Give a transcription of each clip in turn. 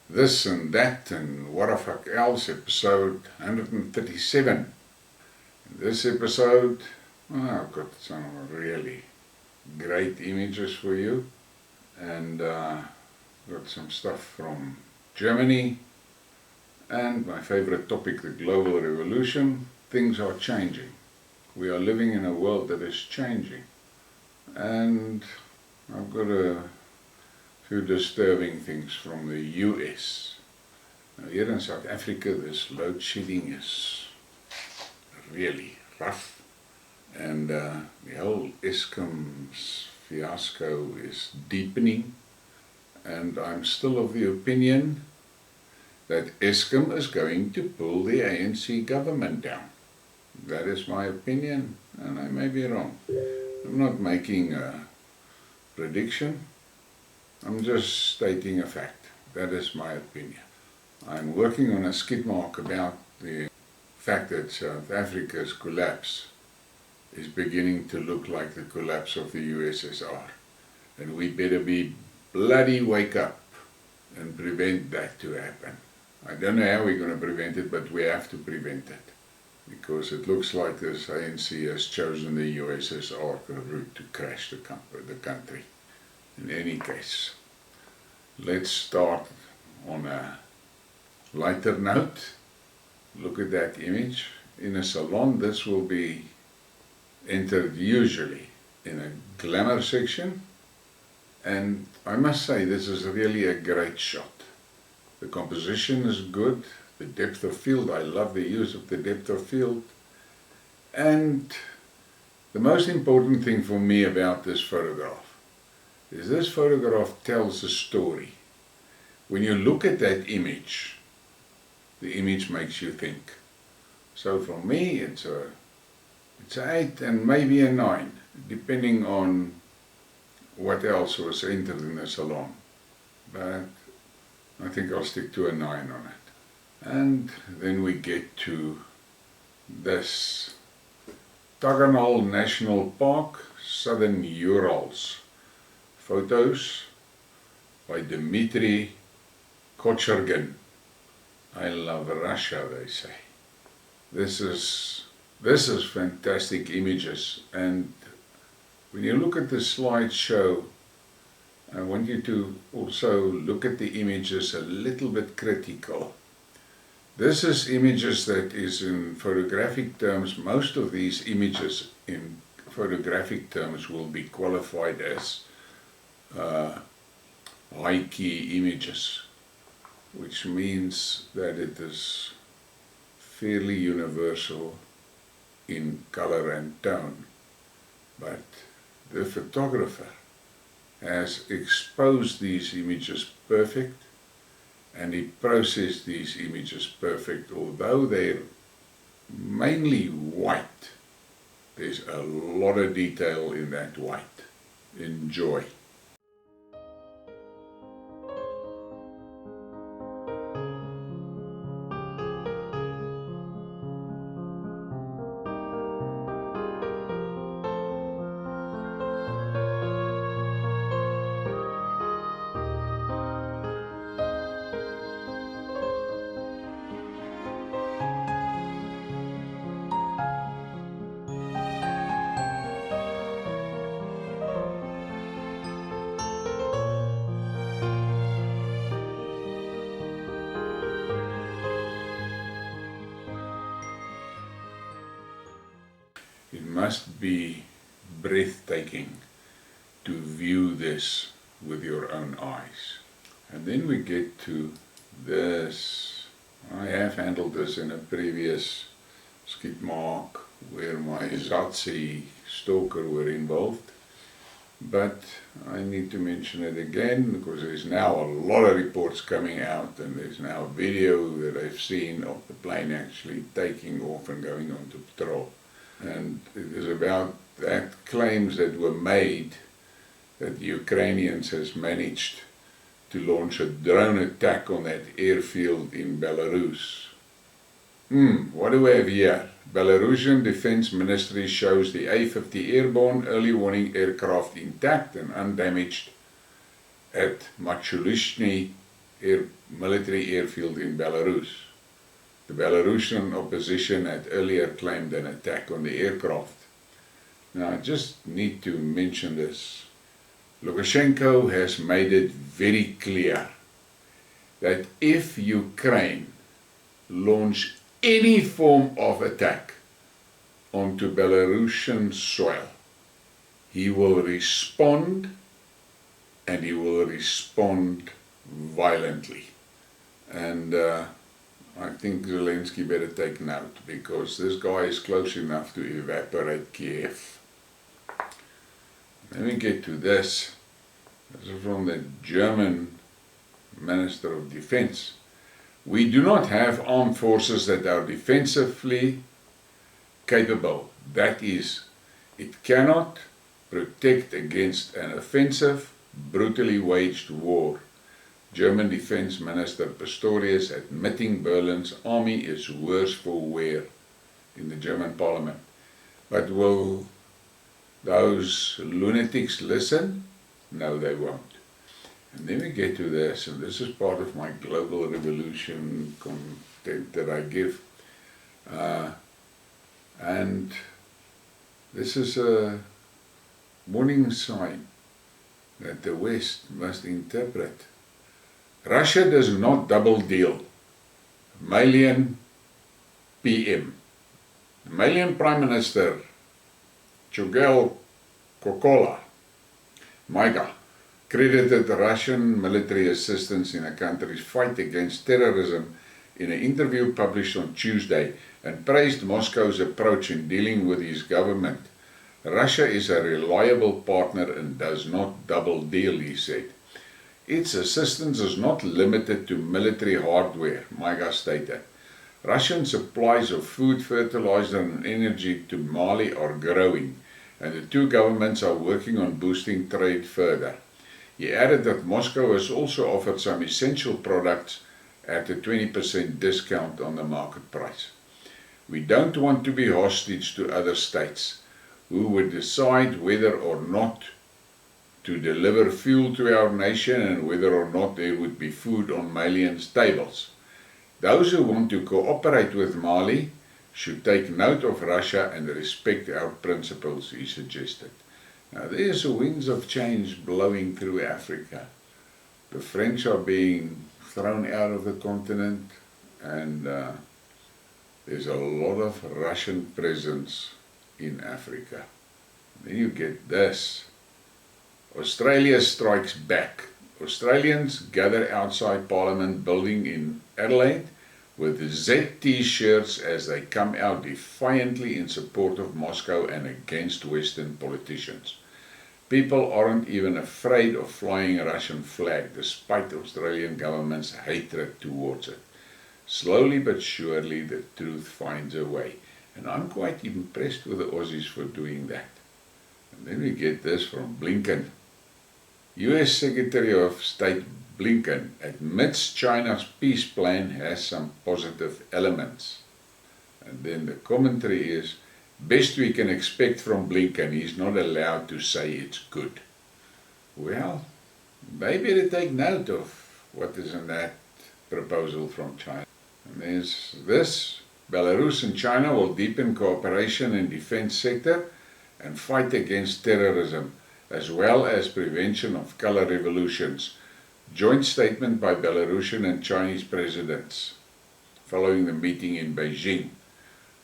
this and that and what the fuck else, episode 137. In this episode, I've got some really great images for you, and got some stuff from Germany, and my favorite topic, the global revolution. Things are changing. We are living in a world that is changing, and I've got a few disturbing things from the US. Now, here in South Africa, this load shedding is really rough, and the whole Eskom's fiasco is deepening, and I'm still of the opinion that Eskom is going to pull the ANC government down. That is my opinion, and I may be wrong. I'm not making a prediction, I'm just stating a fact. That is my opinion. I'm working on a skidmark about the fact that South Africa's collapse is beginning to look like the collapse of the USSR. And we better be bloody wake up and prevent that to happen. I don't know how we're going to prevent it, but we have to prevent it. Because it looks like this ANC has chosen the USSR route to crash the country. In any case, let's start on a lighter note. Look at that image. In a salon, this will be entered usually in a glamour section, and I must say this is really a great shot. The composition is good, the depth of field, I love the use of the depth of field, and the most important thing for me about this photograph is this photograph tells a story. When you look at that image, the image makes you think. So for me, it's an 8 and maybe a 9, depending on what else was entered in the salon. But I think I'll stick to a 9 on it. And then we get to this Taganal National Park, Southern Urals. Photos by Dmitry Kochergin. I love Russia, they say. This is fantastic images, and when you look at the slideshow, I want you to also look at the images a little bit critical. This is images that is in photographic terms. Most of these images in photographic terms will be qualified as high key images, which means that it is fairly universal in color and tone, but the photographer has exposed these images perfect, and he processed these images perfect. Although they're mainly white, there's a lot of detail in that white. Enjoy. It must be breathtaking to view this with your own eyes. And then we get to this. I have handled this in a previous Skidmark where my Zazi stalker were involved, but I need to mention it again because there's now a lot of reports coming out, and there's now a video that I've seen of the plane actually taking off and going on to patrol. And it is about that claims that were made that the Ukrainians has managed to launch a drone attack on that airfield in Belarus. What do we have here? Belarusian Defense Ministry shows the A-50 airborne early warning aircraft intact and undamaged at Machulishny military airfield in Belarus. The Belarusian opposition had earlier claimed an attack on the aircraft. Now, I just need to mention this. Lukashenko has made it very clear that if Ukraine launch any form of attack onto Belarusian soil, he will respond, and he will respond violently. And I think Zelensky better take note, because this guy is close enough to evaporate Kiev. Let me get to this. This is from the German Minister of Defense. We do not have armed forces that are defensively capable. That is, it cannot protect against an offensive, brutally waged war. German Defense Minister Pistorius admitting Berlin's army is worse for wear in the German parliament. But will those lunatics listen? No, they won't. And then we get to this, and this is part of my global revolution content that I give. And this is a warning sign that the West must interpret. Russia does not double deal. Malian PM. The Malian Prime Minister, Chugel Kokola, Maiga, credited the Russian military assistance in the country's fight against terrorism in an interview published on Tuesday, and praised Moscow's approach in dealing with his government. Russia is a reliable partner and does not double deal, he said. Its assistance is not limited to military hardware, Maiga stated. Russian supplies of food, fertilizer and energy to Mali are growing, and the two governments are working on boosting trade further. He added that Moscow has also offered some essential products at a 20% discount on the market price. We don't want to be hostage to other states who would decide whether or not to deliver fuel to our nation and whether or not there would be food on Malians' tables. Those who want to cooperate with Mali should take note of Russia and respect our principles, he suggested. Now there's winds of change blowing through Africa. The French are being thrown out of the continent, and there's a lot of Russian presence in Africa. Then you get this. Australia strikes back. Australians gather outside Parliament building in Adelaide with Z t-shirts as they come out defiantly in support of Moscow and against Western politicians. People aren't even afraid of flying a Russian flag, despite the Australian government's hatred towards it. Slowly but surely the truth finds a way. And I'm quite impressed with the Aussies for doing that. And then we get this from Blinken. US Secretary of State Blinken admits China's peace plan has some positive elements. And then the commentary is, best we can expect from Blinken, he's not allowed to say it's good. Well, they better take note of what is in that proposal from China. And there's this, Belarus and China will deepen cooperation in defense sector and fight against terrorism, as well as prevention of color revolutions. Joint statement by Belarusian and Chinese presidents following the meeting in Beijing.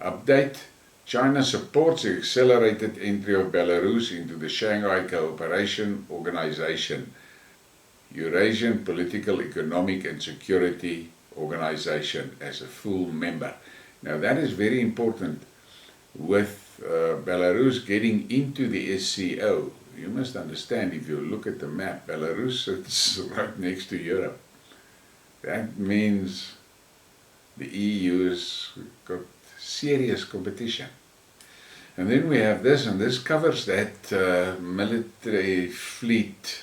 Update, China supports the accelerated entry of Belarus into the Shanghai Cooperation Organization, Eurasian Political, Economic and Security Organization, as a full member. Now that is very important. With Belarus getting into the SCO, you must understand, if you look at the map, Belarus sits right next to Europe. That means the EU has got serious competition. And then we have this, and this covers that military fleet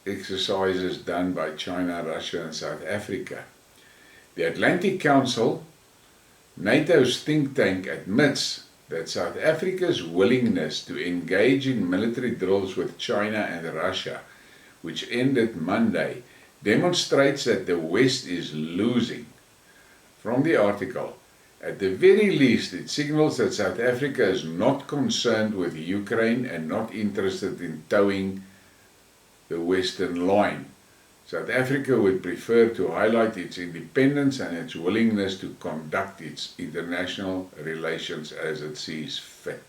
exercises done by China, Russia and South Africa. The Atlantic Council, NATO's think tank, admits that South Africa's willingness to engage in military drills with China and Russia, which ended Monday, demonstrates that the West is losing. From the article, at the very least, it signals that South Africa is not concerned with Ukraine and not interested in towing the Western line. South Africa would prefer to highlight its independence and its willingness to conduct its international relations as it sees fit.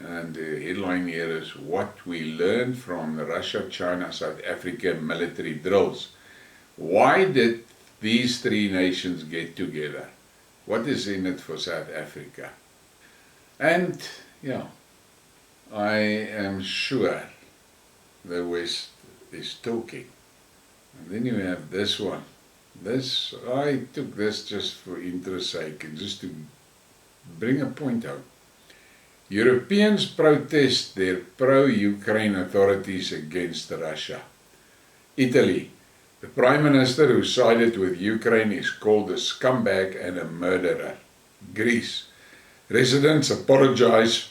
And the headline here is what we learned from the Russia, China, South Africa military drills. Why did these three nations get together? What is in it for South Africa? And yeah, I am sure the West is talking. And then you have this one. I took this just for interest's sake and just to bring a point out. Europeans protest their pro-Ukraine authorities against Russia. Italy. The Prime Minister who sided with Ukraine is called a scumbag and a murderer. Greece. Residents apologize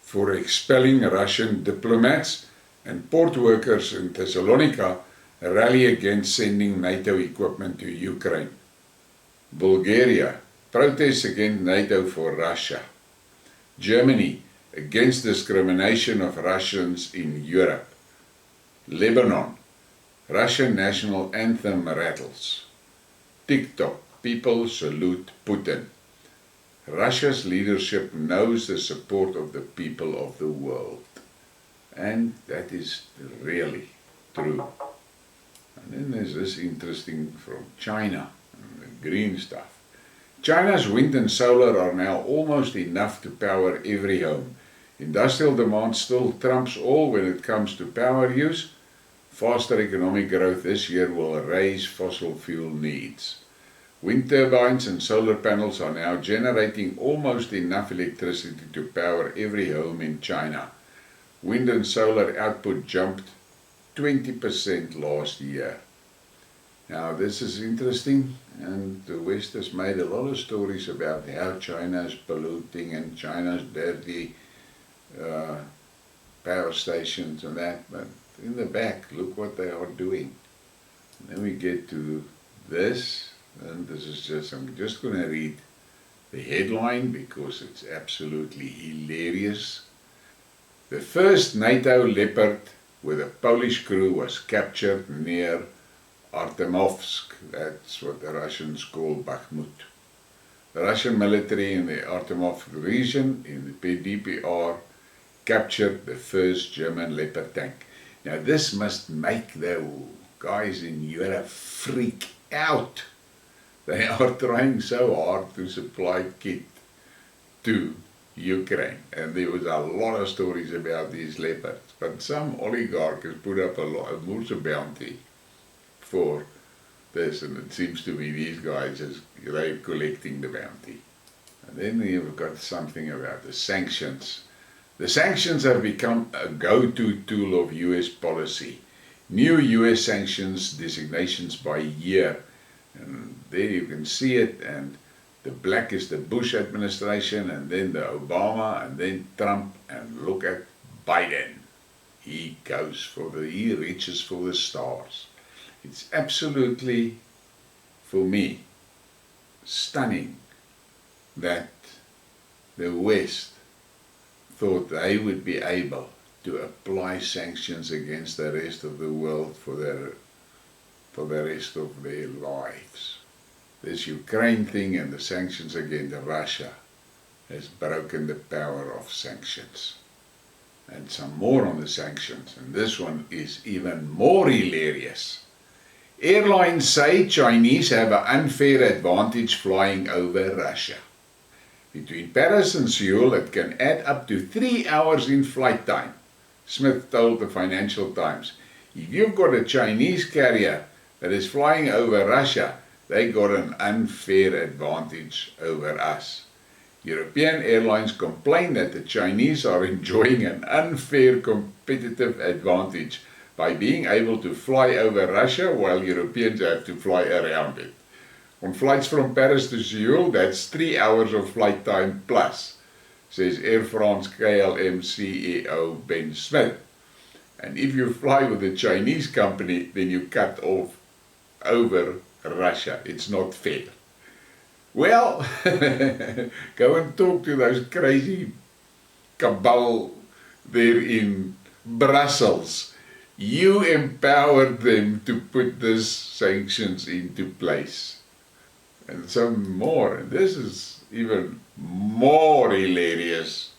for expelling Russian diplomats, and port workers in Thessalonica rally against sending NATO equipment to Ukraine. Bulgaria. Protests against NATO for Russia. Germany. Against discrimination of Russians in Europe. Lebanon. Russian national anthem rattles. TikTok. People salute Putin. Russia's leadership knows the support of the people of the world. And that is really true. And then there's this interesting from China, the green stuff. China's wind and solar are now almost enough to power every home. Industrial demand still trumps all when it comes to power use. Faster economic growth this year will raise fossil fuel needs. Wind turbines and solar panels are now generating almost enough electricity to power every home in China. Wind and solar output jumped 20% last year. Now this is interesting, and the West has made a lot of stories about how China is polluting and China's dirty power stations and that, but in the back, look what they are doing. And then we get to this, and this is just, I'm just going to read the headline because it's absolutely hilarious. The first NATO Leopard with a Polish crew was captured near Artemovsk. That's what the Russians call Bakhmut. The Russian military in the Artemovsk region in the DPR captured the first German Leopard tank. Now this must make the guys in Europe freak out. They are trying so hard to supply kit to Ukraine, and there was a lot of stories about these leopards, but some oligarch has put up a Moorse bounty for this, and it seems to be these guys they're collecting the bounty. And then you've got something about the sanctions. The sanctions have become a go-to tool of US policy. New US sanctions designations by year, and there you can see it, and the black is the Bush administration, and then the Obama, and then Trump, and look at Biden. He reaches for the stars. It's absolutely, for me, stunning that the West thought they would be able to apply sanctions against the rest of the world for the rest of their lives. This Ukraine thing and the sanctions against Russia has broken the power of sanctions. And some more on the sanctions, and this one is even more hilarious. Airlines say Chinese have an unfair advantage flying over Russia. Between Paris and Seoul, it can add up to 3 hours in flight time, Smith told the Financial Times. If you've got a Chinese carrier that is flying over Russia, they got an unfair advantage over us. European airlines complain that the Chinese are enjoying an unfair competitive advantage by being able to fly over Russia while Europeans have to fly around it. On flights from Paris to Seoul, that's 3 hours of flight time plus, says Air France KLM CEO Ben Smith. And if you fly with a Chinese company, then you cut off over Russia. It's not fair. Well, go and talk to those crazy cabal there in Brussels. You empowered them to put these sanctions into place. And some more, and this is even more hilarious.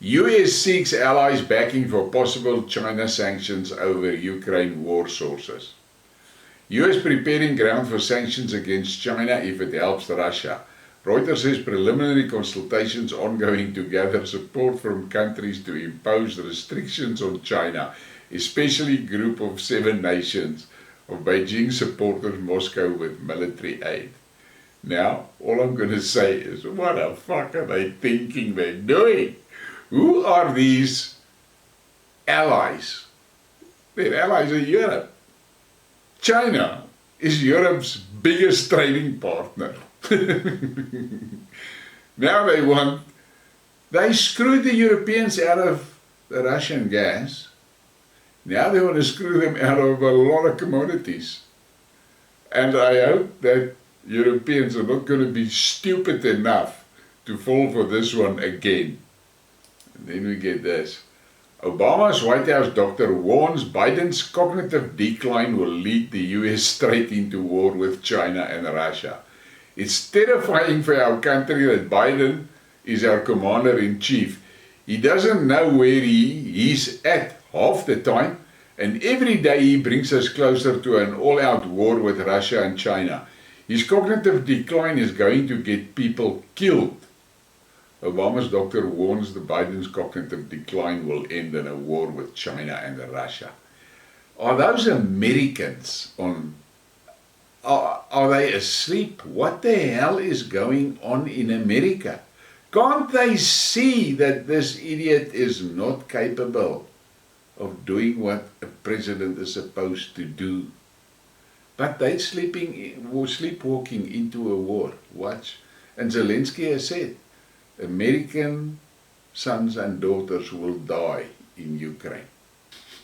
US seeks allies backing for possible China sanctions over Ukraine war sources. US preparing ground for sanctions against China if it helps Russia. Reuters says preliminary consultations ongoing to gather support from countries to impose restrictions on China, especially group of 7 nations of Beijing supporters Moscow with military aid. Now, all I'm going to say is, what the fuck are they thinking they're doing? Who are these allies? Their allies are Europe. China is Europe's biggest trading partner. Now they screwed the Europeans out of the Russian gas. Now they want to screw them out of a lot of commodities. And I hope that Europeans are not going to be stupid enough to fall for this one again. And then we get this. Obama's White House doctor warns Biden's cognitive decline will lead the US straight into war with China and Russia. It's terrifying for our country that Biden is our commander-in-chief. He doesn't know where he's at half the time, and every day he brings us closer to an all-out war with Russia and China. His cognitive decline is going to get people killed. Obama's doctor warns that Biden's cognitive decline will end in a war with China and Russia. Are those Americans are they asleep? What the hell is going on in America? Can't they see that this idiot is not capable of doing what a president is supposed to do? But they're sleepwalking into a war. Watch. And Zelensky has said, American sons and daughters will die in Ukraine.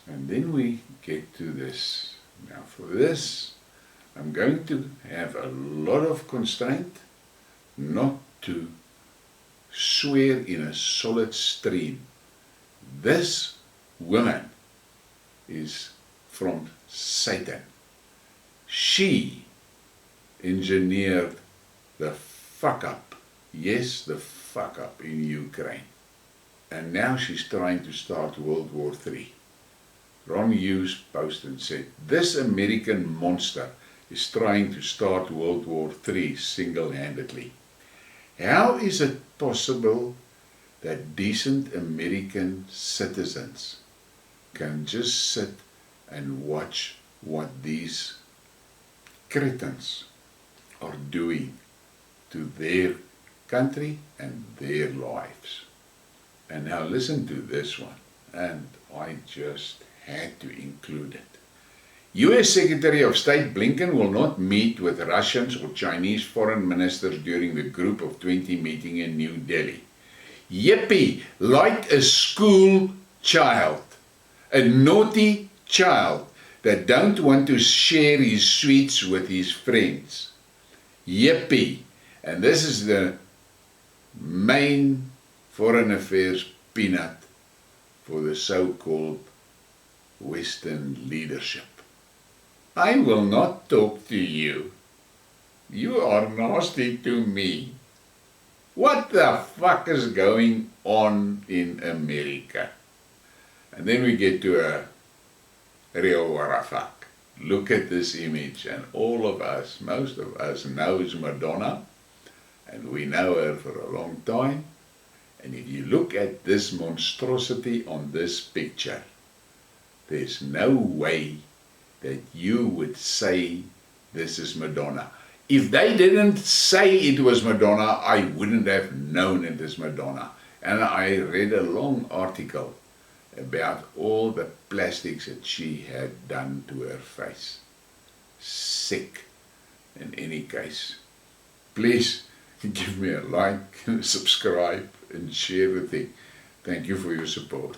And then we get to this. Now for this, I'm going to have a lot of constraint not to swear in a solid stream. This woman is from Satan. She engineered the fuck up. Yes, the fuck up in Ukraine. And now she's trying to start World War III. Ron Hughes posted and said, this American monster is trying to start World War III single-handedly. How is it possible that decent American citizens can just sit and watch what these cretins are doing to their country and their lives? And now listen to this one, and I just had to include it. US Secretary of State Blinken will not meet with Russians or Chinese foreign ministers during the Group of 20 meeting in New Delhi. Yippee, like a school child, a naughty child that don't want to share his sweets with his friends. Yippee. And this is the main foreign affairs peanut for the so-called Western leadership. I will not talk to you. You are nasty to me. What the fuck is going on in America? And then we get to a real what the fuck. Look at this image, and all of us, most of us, knows Madonna, and we know her for a long time. And if you look at this monstrosity on this picture, there's no way that you would say this is Madonna. If they didn't say it was Madonna, I wouldn't have known it is Madonna. And I read a long article about all the plastics that she had done to her face. Sick. In any case, please give me a like, subscribe, and share the thing. Thank you for your support.